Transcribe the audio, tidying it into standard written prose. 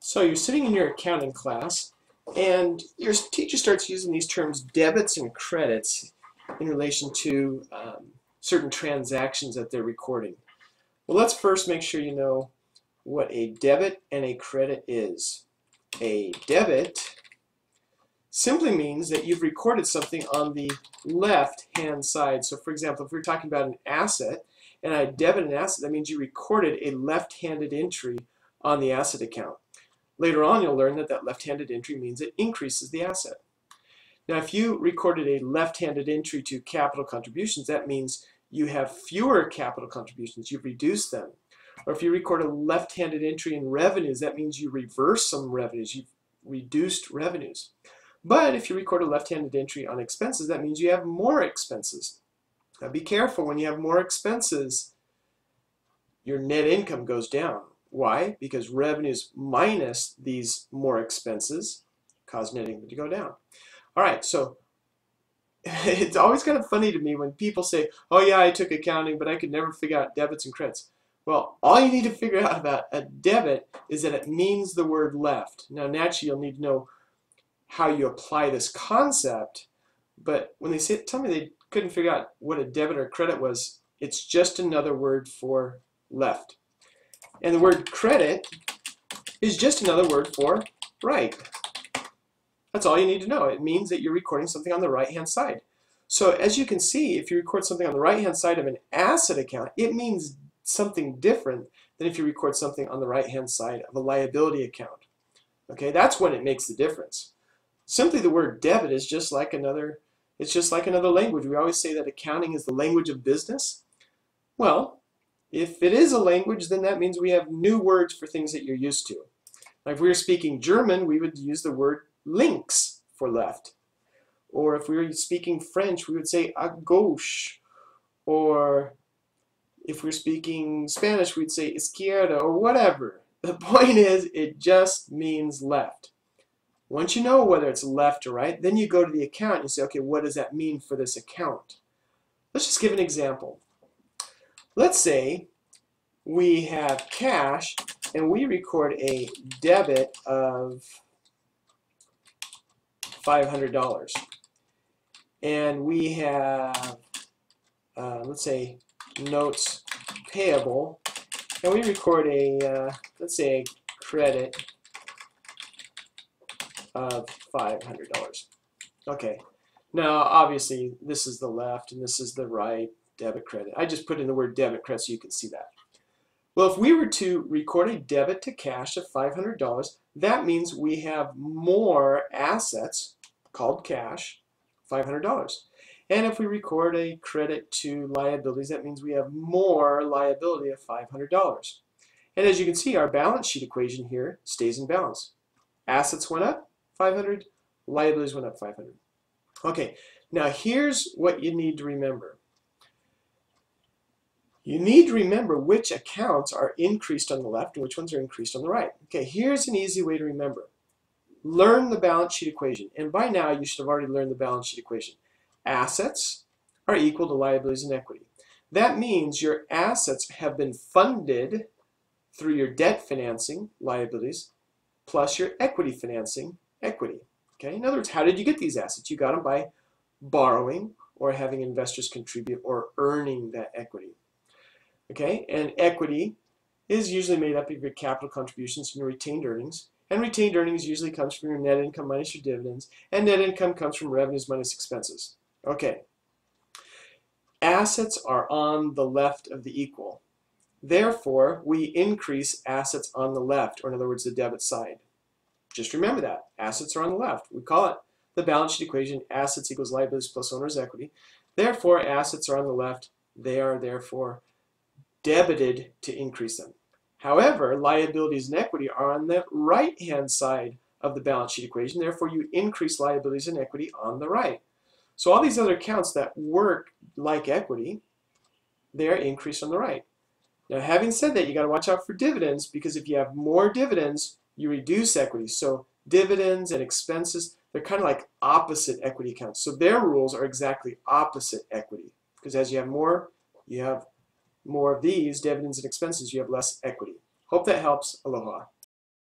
So you're sitting in your accounting class, and your teacher starts using these terms debits and credits in relation to certain transactions that they're recording. Well, let's first make sure you know what a debit and a credit is. A debit simply means that you've recorded something on the left-hand side. So for example, if we're talking about an asset, and I debit an asset, that means you recorded a left-handed entry on the asset account. Later on, you'll learn that that left-handed entry means it increases the asset. Now, if you recorded a left-handed entry to capital contributions, that means you have fewer capital contributions. You've reduced them. Or if you record a left-handed entry in revenues, that means you reverse some revenues. You've reduced revenues. But if you record a left-handed entry on expenses, that means you have more expenses. Now, be careful. When you have more expenses, your net income goes down. Why? Because revenues minus these more expenses cause net income to go down. All right, so it's always kind of funny to me when people say, oh yeah, I took accounting, but I could never figure out debits and credits. Well, all you need to figure out about a debit is that it means the word left. Now, naturally, you'll need to know how you apply this concept, but when they tell me they couldn't figure out what a debit or credit was, it's just another word for left. And the word credit is just another word for right. That's all you need to know. It means that you're recording something on the right-hand side. So as you can see, if you record something on the right-hand side of an asset account, it means something different than if you record something on the right-hand side of a liability account. Okay, that's when it makes the difference. Simply the word debit is just like another, it's just like another language. We always say that accounting is the language of business. Well, if it is a language, then that means we have new words for things that you're used to. Like if we were speaking German, we would use the word links for left. Or if we were speaking French, we would say à gauche. Or if we're speaking Spanish, we'd say izquierda or whatever. The point is, it just means left. Once you know whether it's left or right, then you go to the account and you say, okay, what does that mean for this account? Let's just give an example. Let's say we have cash and we record a debit of $500. And we have, let's say, notes payable, and we record a, let's say, a credit of $500. Okay, now obviously this is the left and this is the right, debit, credit. I just put in the word debit, credit so you can see that. Well, if we were to record a debit to cash of $500, that means we have more assets called cash, $500. And if we record a credit to liabilities, that means we have more liability of $500. And as you can see, our balance sheet equation here stays in balance. Assets went up 500, liabilities went up 500. Okay, now here's what you need to remember. You need to remember which accounts are increased on the left and which ones are increased on the right. Okay, here's an easy way to remember. Learn the balance sheet equation. And by now, you should have already learned the balance sheet equation. Assets are equal to liabilities and equity. That means your assets have been funded through your debt financing, liabilities, plus your equity financing, equity. Okay? In other words, how did you get these assets? You got them by borrowing or having investors contribute or earning that equity. Okay, and equity is usually made up of your capital contributions and your retained earnings. And retained earnings usually comes from your net income minus your dividends. And net income comes from revenues minus expenses. Okay. Assets are on the left of the equal. Therefore, we increase assets on the left, or in other words, the debit side. Just remember that. Assets are on the left. We call it the balance sheet equation, assets equals liabilities plus owner's equity. Therefore, assets are on the left. They are therefore debited to increase them. However, liabilities and equity are on the right-hand side of the balance sheet equation. Therefore, you increase liabilities and equity on the right. So all these other accounts that work like equity, they are increased on the right. Now, having said that, you got to watch out for dividends, because if you have more dividends, you reduce equity. So dividends and expenses, they're kind of like opposite equity accounts. So their rules are exactly opposite equity, because as you have more of these, dividends and expenses, you have less equity. Hope that helps. Aloha.